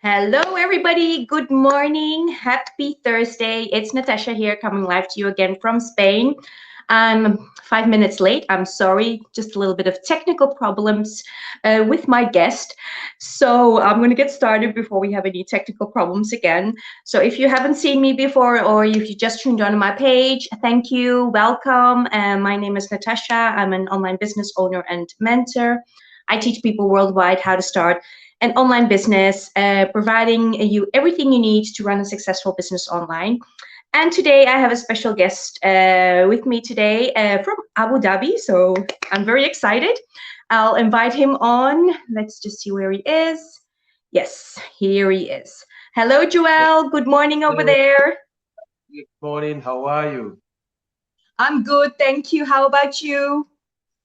Hello, everybody. Good morning. Happy Thursday. It's Natasha here coming live to you again from Spain. I'm 5 minutes late. I'm sorry. Just a little bit of technical problems with my guest. So I'm going to get started before we have any technical problems again. So if you haven't seen me before or if you just tuned on my page, thank you. Welcome. My name is Natasha. I'm an online business owner and mentor. I teach people worldwide how to start an online business, providing you everything you need to run a successful business online. And today I have a special guest with me today from Abu Dhabi. So I'm very excited. I'll invite him on. Let's just see where he is. Yes, here he is. Hello, Joel. Good morning over Hello, there. good morning. How are you? I'm good. Thank you. How about you?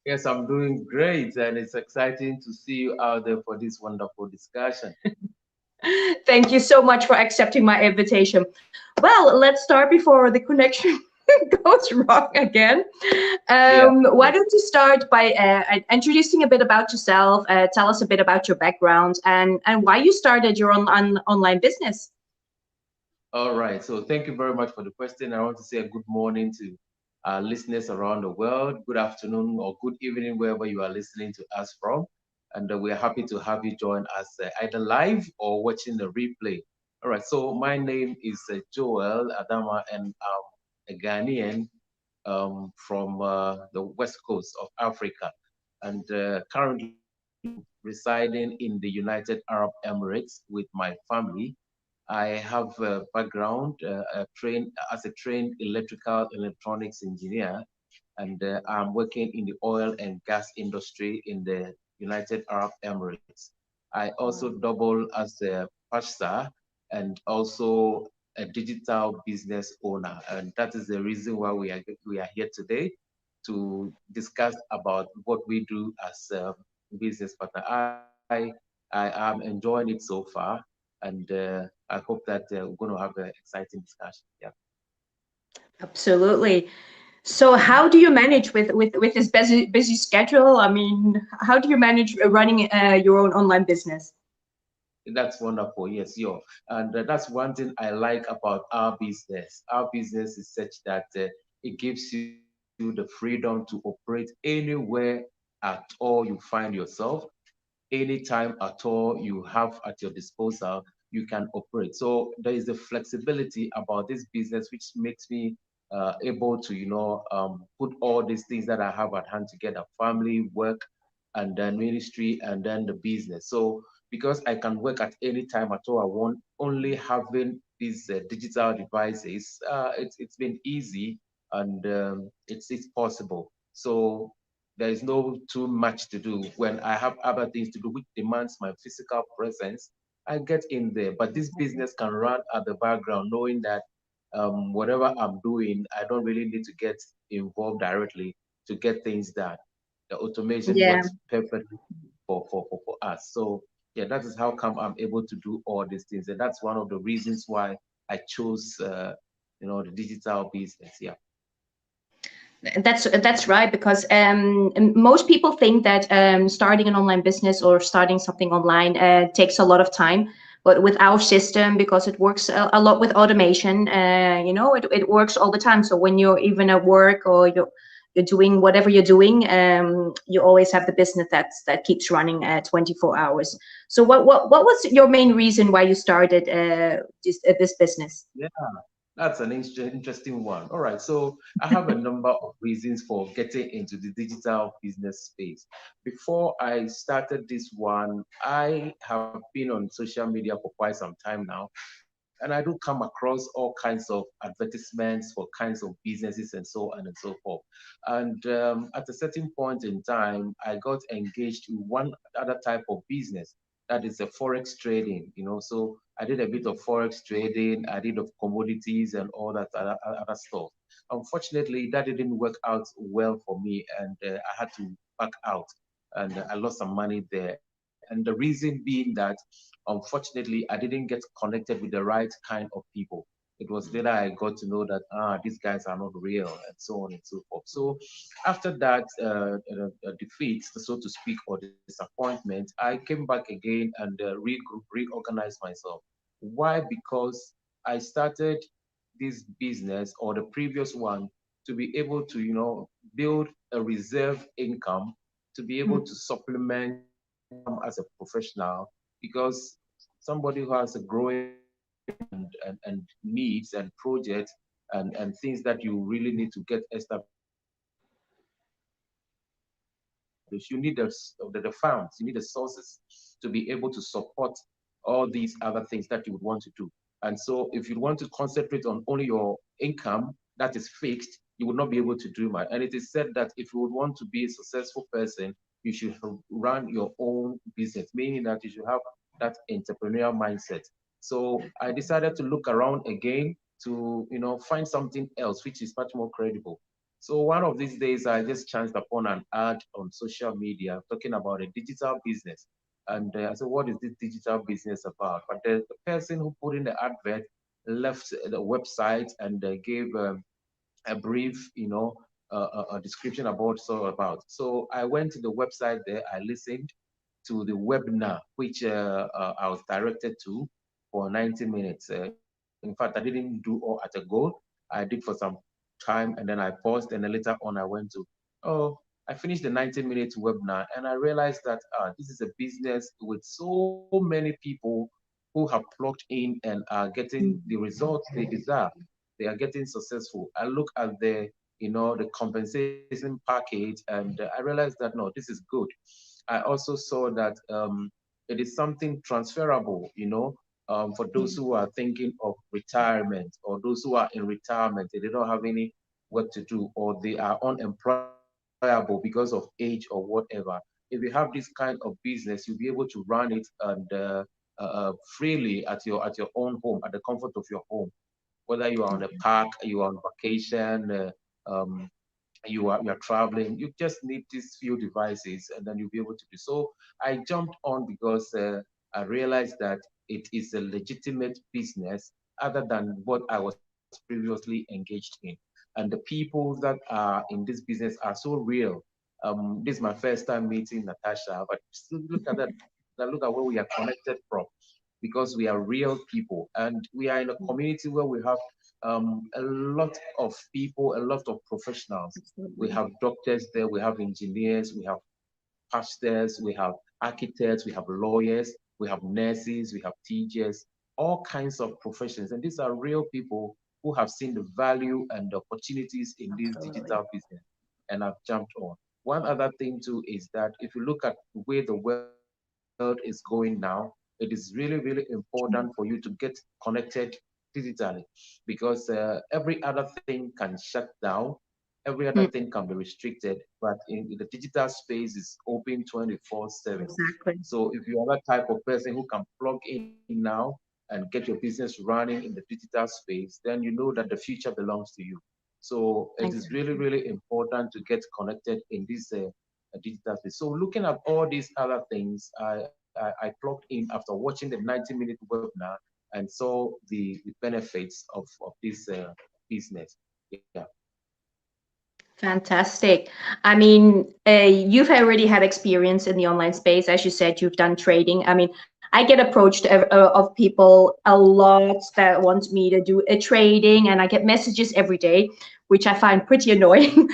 Yes, I'm doing great, and it's exciting to see you out there for this wonderful discussion. Thank you so much for accepting my invitation. Well, let's start before the connection goes wrong again. Yeah, Why don't you start by introducing a bit about yourself? Tell us a bit about your background and why you started your online business. all right. So thank you very much for the question. I want to say a good morning to our listeners around the world. Good afternoon or good evening, wherever you are listening to us from. And we're happy to have you join us either live or watching the replay. All right. So my name is Joel Adama, and I'm a Ghanaian from the west coast of Africa, and currently residing in the United Arab Emirates with my family. I have a background trained as a trained electrical electronics engineer, and I'm working in the oil and gas industry in the United Arab Emirates. I also double as a pastor and also a digital business owner, and that is the reason why we are here today to discuss about what we do as a business partner. I am enjoying it so far, and I hope that we're going to have an exciting discussion. Yeah. Absolutely. So, how do you manage with this busy schedule? I mean, how do you manage running your own online business? That's wonderful. Yes, yo. And that's one thing I like about our business. Our business is such that it gives you the freedom to operate anywhere at all you find yourself, anytime at all you have at your disposal, you can operate. So there is a flexibility about this business, which makes me able to, put all these things that I have at hand together: family, work, and then ministry, and then the business. So because I can work at any time at all I want, only having these digital devices, it's been easy, and it's possible. So there is no too much to do. When I have other things to do which demands my physical presence, I get in there. But this business can run at the background, knowing that whatever I'm doing, I don't really need to get involved directly to get things done. The automation Yeah. works perfectly for us. So yeah, that is how come I'm able to do all these things. And that's one of the reasons why I chose the digital business. Yeah. That's right, because most people think that starting an online business or starting something online takes a lot of time. But with our system, because it works a lot with automation, it works all the time. So when you're even at work or you're doing whatever you're doing, you always have the business that keeps running 24 hours. So what was your main reason why you started this business? Yeah. That's an interesting one. All right. So I have a number of reasons for getting into the digital business space. Before I started this one, I have been on social media for quite some time now, and I do come across all kinds of advertisements for kinds of businesses and so on and so forth. And at a certain point in time, I got engaged in one other type of business, that is a forex trading. So I did a bit of forex trading, I did of commodities and all that other stuff. Unfortunately, that didn't work out well for me, and I had to back out, and I lost some money there. And the reason being that, unfortunately, I didn't get connected with the right kind of people. It was later I got to know that these guys are not real, and so on and so forth. So after that defeat, so to speak, or disappointment, I came back again and reorganized myself. Why? Because I started this business or the previous one to be able to, build a reserve income to be able to supplement my income as a professional, because somebody who has a growing business and needs and projects and things that you really need to get established, you need the funds, you need the sources to be able to support all these other things that you would want to do. And so if you want to concentrate on only your income that is fixed, you would not be able to do much. And it is said that if you would want to be a successful person, you should run your own business, meaning that you should have that entrepreneurial mindset. So I decided to look around again to, find something else which is much more credible. So one of these days, I just chanced upon an ad on social media talking about a digital business. And I said, what is this digital business about? But the person who put in the advert left the website and gave a brief, a description about what it's all about. So I went to the website there, I listened to the webinar, which I was directed to for 90 minutes. In fact, I didn't do all at a go. I did for some time and then I paused, and then later on I went to, oh, I finished the 90-minute webinar and I realized that this is a business with so many people who have plugged in and are getting the results they deserve. They are getting successful. I look at the compensation package, and I realized that no, this is good. I also saw that it is something transferable, for those who are thinking of retirement, or those who are in retirement, they don't have any work to do, or they are unemployable because of age or whatever. If you have this kind of business, you'll be able to run it and freely at your own home, at the comfort of your home, whether you are on a park, you are on vacation, you are traveling. You just need these few devices, and then you'll be able to do. So I jumped on because I realized that it is a legitimate business other than what I was previously engaged in. And the people that are in this business are so real. This is my first time meeting Natasha, but still look at where we are connected from, because we are real people and we are in a community where we have a lot of people, a lot of professionals. We have doctors there, we have engineers, we have pastors, we have architects, we have lawyers, we have nurses, we have teachers, all kinds of professions. And these are real people who have seen the value and the opportunities in this digital business and have jumped on. One other thing too is that if you look at the way the world is going now, it is really, really important for you to get connected digitally, because every other thing can shut down, every other thing can be restricted, but in the digital space is open 24/7. Exactly. So if you are that type of person who can plug in now and get your business running in the digital space, then you know that the future belongs to you. So it is really, Exactly. really important to get connected in this digital space. So looking at all these other things, I plugged in after watching the 90-minute webinar and saw the benefits of this business. Yeah. Fantastic. I mean, you've already had experience in the online space. As you said, you've done trading. I mean, I get approached of people a lot that want me to do a trading, and I get messages every day, which I find pretty annoying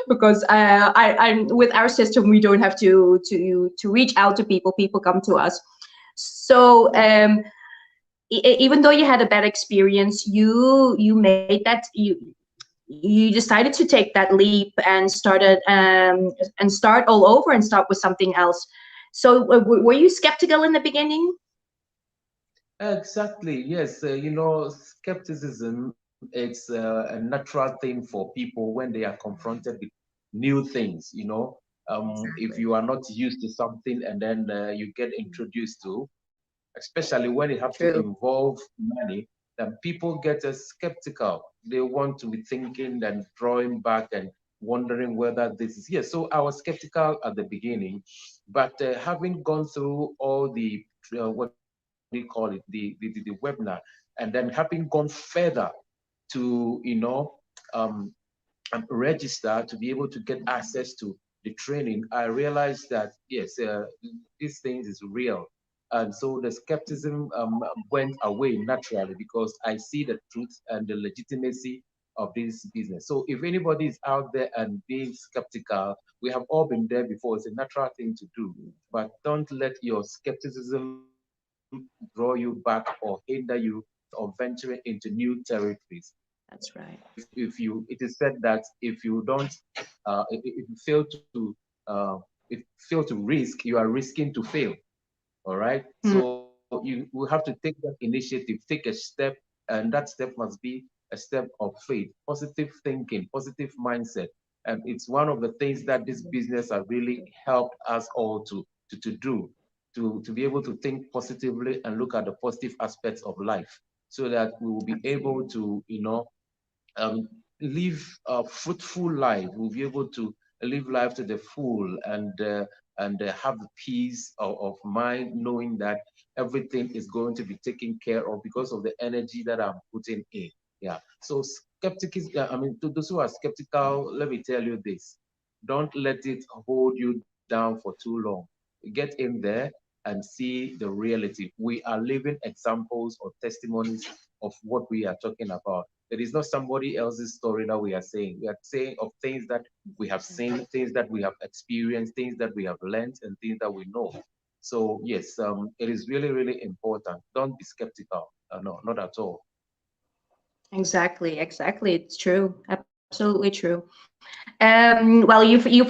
because I'm with our system, we don't have to reach out to people. People come to us. So even though you had a bad experience, you made that you decided to take that leap and start all over and start with something else. So were you skeptical in the beginning? Exactly. Yes. Skepticism, it's a natural thing for people when they are confronted with new things. If Exactly. you are not used to something and then you get introduced to, especially when it have to True. involve money, then people get skeptical. They want to be thinking and drawing back and wondering whether this is yes. So I was skeptical at the beginning, but having gone through all the what do you call it, do you call it, the webinar, and then having gone further to, register to be able to get access to the training, I realized that yes, these things is real. And so the skepticism went away naturally because I see the truth and the legitimacy of this business. So if anybody is out there and being skeptical, we have all been there before. It's a natural thing to do, but don't let your skepticism draw you back or hinder you of venturing into new territories. That's right. If you, it is said that if you don't, if you fail to, if fail to risk, you are risking to fail. All right. Mm, So you will have to take that initiative, take a step, and that step must be a step of faith, positive thinking, positive mindset. And it's one of the things that this business has really helped us all to do, to be able to think positively and look at the positive aspects of life so that we will be able absolutely. to, um, live a fruitful life. We'll be able to live life to the full and have the peace of mind, knowing that everything is going to be taken care of because of the energy that I'm putting in. Yeah. So skeptics, I mean, to those who are skeptical, let me tell you this: don't let it hold you down for too long. Get in there and see the reality. We are living examples or testimonies of what we are talking about. It is not somebody else's story that we are saying. We are saying of things that we have seen, things that we have experienced, things that we have learned, and things that we know. So yes, it is really, really important. Don't be skeptical. No, not at all. Exactly, exactly. It's true. Absolutely true. Well,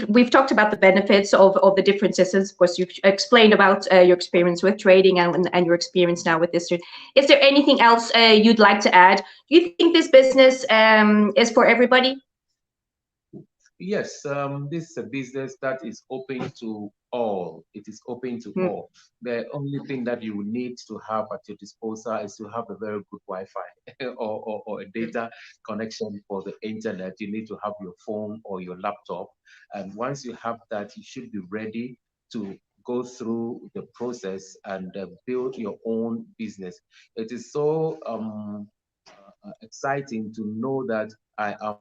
we've talked about the benefits of the different systems. Of course, you've explained about your experience with trading and your experience now with this. Is there anything else you'd like to add? Do you think this business is for everybody? Yes, this is a business that is open to all. It is open to Mm, all. The only thing that you need to have at your disposal is to have a very good Wi-Fi or a true. data connection for the internet. You need to have your phone or your laptop. And once you have that, you should be ready to go through the process and build your own business. It is so exciting to know that I am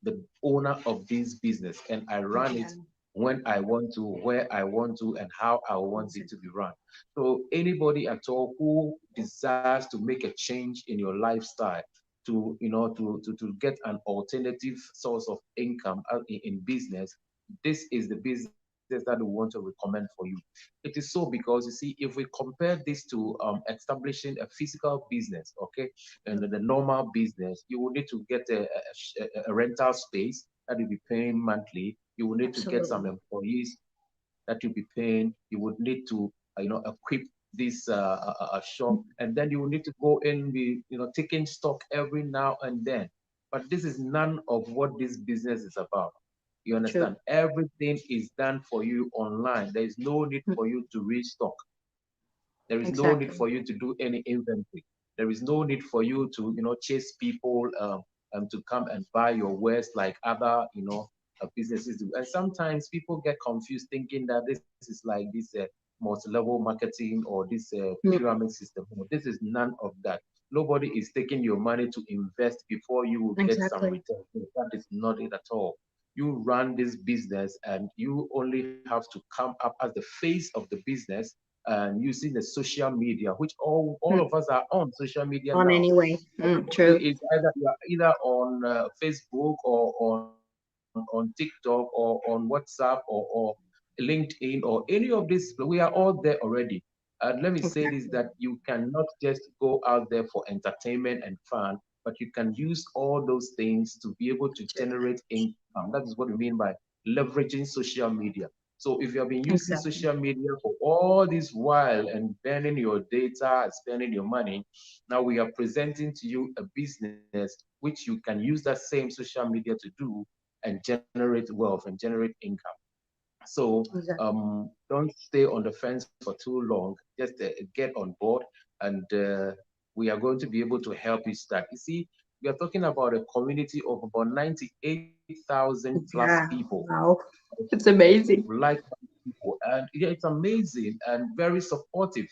the owner of this business and I run it Yeah, when I want to, where I want to, and how I want it to be run. So anybody at all who desires to make a change in your lifestyle, to to get an alternative source of income in business, this is the business that we want to recommend for you. It is so because you see, if we compare this to establishing a physical business, okay, and the normal business, you will need to get a rental space that you'll be paying monthly. You will need to get some absolutely. employees that you'll be paying. You would need to, equip this shop, and then you will need to go in, be, taking stock every now and then. But this is none of what this business is about. You True. understand? Everything is done for you online. There is no need Mm, for you to restock. There is no need exactly. for you to do any inventory. There is no need for you to, chase people to come and buy your wares like other, businesses do. And sometimes people get confused thinking that this is like this multi-level marketing or this Mm, pyramid system. No, this is none of that. Nobody is taking your money to invest before you will get some exactly. return. No, that is not it at all. You run this business and you only have to come up as the face of the business and using the social media, which all Mm, of us are on social media on now. anyway. True. It's either you are either on Facebook or on TikTok or on WhatsApp or LinkedIn or any of this. We are all there already. And let me say this, that Exactly. you cannot just go out there for entertainment and fun, but you can use all those things to be able to True. generate income. That is what we mean by leveraging social media. So if you have been using Exactly. social media for all this while and burning your data and spending your money, now we are presenting to you a business which you can use that same social media to do and generate wealth and generate income. So Exactly. don't stay on the fence for too long. Just get on board, and we are going to be able to help you start. You see, we are talking about a community of about 98,000 plus Yeah. people Wow. It's of amazing. like people. And yeah, it's amazing and very supportive.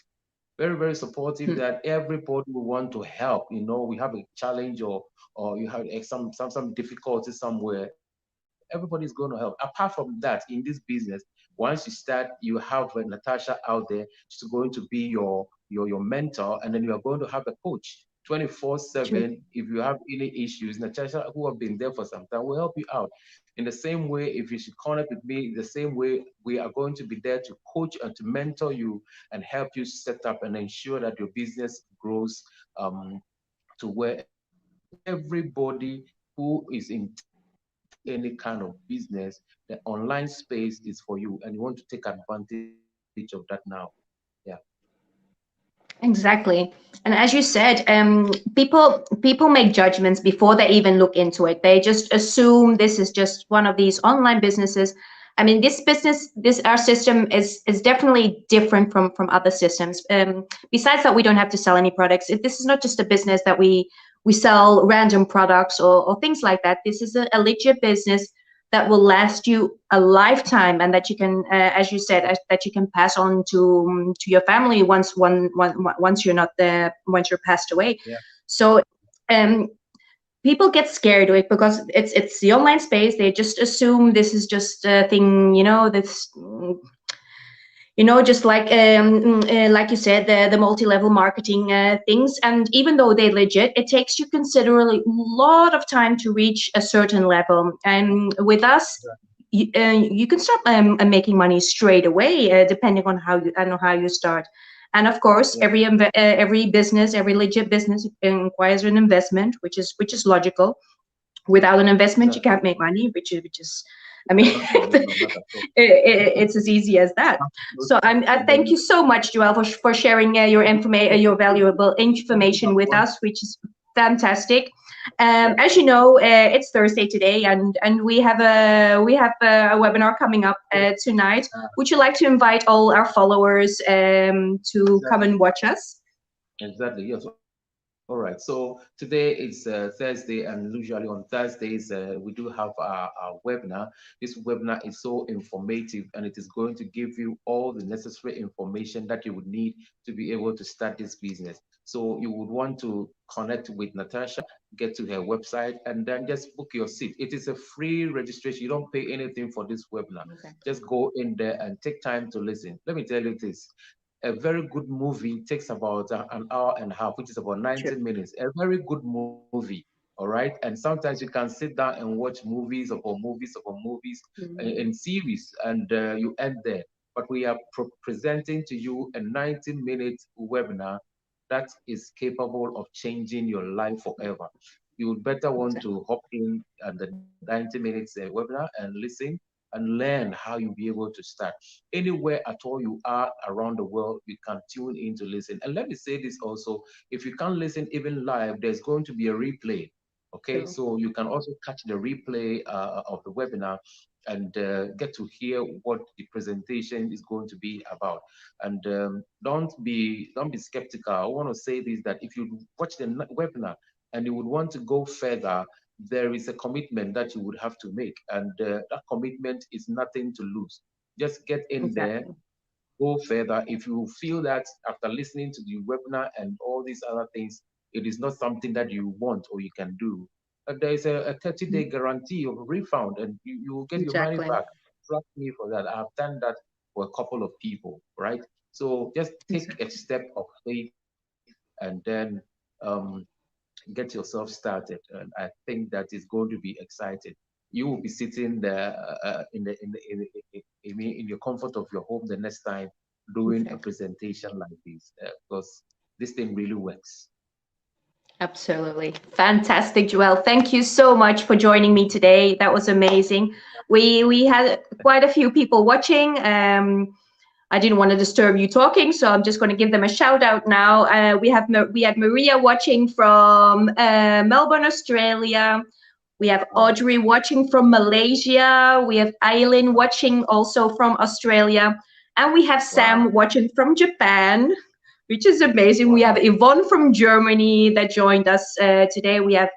very, very supportive that everybody will want to help. You know, we have a challenge or you have some difficulty somewhere, everybody's going to help. Apart from that, in this business, once you start, you have Natasha out there. She's going to be your mentor, and then you are going to have a coach 24/7. True. If you have any issues, Natasha, who have been there for some time, will help you out. In the same way, if you should connect with me, the same way we are going to be there to coach and to mentor you and help you set up and ensure that your business grows to where everybody who is into any kind of business, the online space is for you, and you want to take advantage of that now. Yeah. Exactly. And as you said, people make judgments before they even look into it. They just assume this is just one of these online businesses. I mean, this business, this our system is definitely different from other systems. Besides that, we don't have to sell any products. This is not just a business that we sell random products or things like that. This is a legit business that will last you a lifetime, and that you can, as you said, that you can pass on to your family once you're not there, once you're passed away. Yeah. So um, people get scared of it because it's the online space. They just assume this is just a thing, this just like you said, the multi-level marketing things. And even though they're legit, it takes you considerably lot of time to reach a certain level. And with us, you can start making money straight away, depending on how you start. And of course, Yeah. every business, every legit business requires an investment, which is logical. Without an investment, you can't Exactly. make money, which is, I mean, No, no, no, not at all. it's as easy as that. So I And thank you then so much, Joel, for sharing your valuable information with us, which is fantastic. yeah, As you know, it's Thursday today, and we have a webinar coming up tonight. uh, Would you like to invite all our followers to come exactly. and watch us? Exactly. Yes. All right. So today is Thursday, and usually on Thursdays we do have our webinar. This webinar is so informative, and it is going to give you all the necessary information that you would need to be able to start this business. So you would want to connect with Natasha, get to her website, and then just book your seat. It is a free registration. You don't pay anything for this webinar. Okay. Just go in there and take time to listen. Let me tell you this, a very good movie takes about an hour and a half, which is about Sure. 90 minutes. A very good movie, all right? And sometimes you can sit down and watch movies in Mhm. series, and you end there. But we are presenting to you a 90-minute webinar that is capable of changing your life forever. You would better want Exactly. to hop in at the 90 minutes webinar and listen and learn how you'll be able to start. Anywhere at all you are around the world, you can tune in to listen. And let me say this also, if you can't listen even live, there's going to be a replay. Okay, True. so you can also catch the replay of the webinar and get to hear what the presentation is going to be about. And don't be skeptical. I want to say this, that if you watch the webinar and you would want to go further, there is a commitment that you would have to make, and that commitment is nothing to lose. Just get in there, Exactly. go further. If you feel that after listening to the webinar and all these other things, it is not something that you want or you can do, there is a 30-day Mhm. guarantee of a refund, and you will get your money Exactly. back. Trust me for that. I've done that for a couple of people, right? So just take a Exactly. step of faith, and then um, get yourself started. And I think that is going to be exciting. You will be sitting there in your comfort of your home the next time doing a Exactly. presentation like this, because this thing really works. Absolutely. Fantastic, Joelle. Thank you so much for joining me today. That was amazing. We had quite a few people watching. I didn't want to disturb you talking, so I'm just going to give them a shout out now. We had Maria watching from Melbourne, Australia. We have Wow. Audrey watching from Malaysia. We have Eileen watching also from Australia. And we have Wow. Sam watching from Japan, which is amazing. We have Wow. Yvonne from Germany that joined us today. We have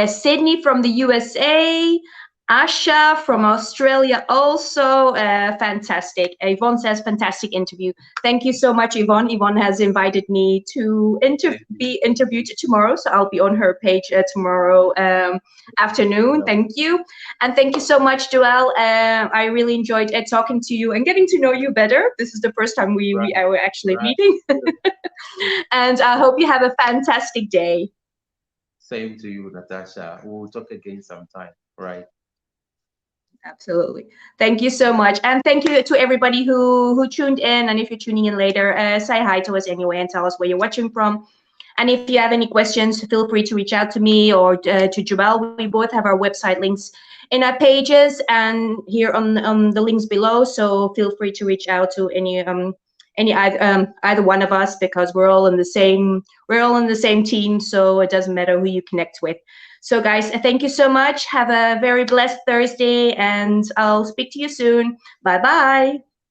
Sydney from the USA. Asha from Australia also, fantastic. Yvonne says fantastic interview. Thank you so much, Yvonne. Yvonne has invited me to be interviewed tomorrow, so I'll be on her page tomorrow afternoon. Thank you. And thank you so much, Joelle. I really enjoyed talking to you and getting to know you better. This is the first time we are actually meeting. And I hope you have a fantastic day. Same to you, Natasha. We'll talk again sometime, right? Absolutely. Thank you so much. And thank you to everybody who tuned in. And if you're tuning in later, say hi to us anyway and tell us where you're watching from. And if you have any questions, feel free to reach out to me or to Joelle. We both have our website links in our pages and here on the links below. So feel free to reach out to any either one of us, because we're all in the same team. So it doesn't matter who you connect with. So guys, thank you so much. Have a very blessed Thursday, and I'll speak to you soon. Bye bye.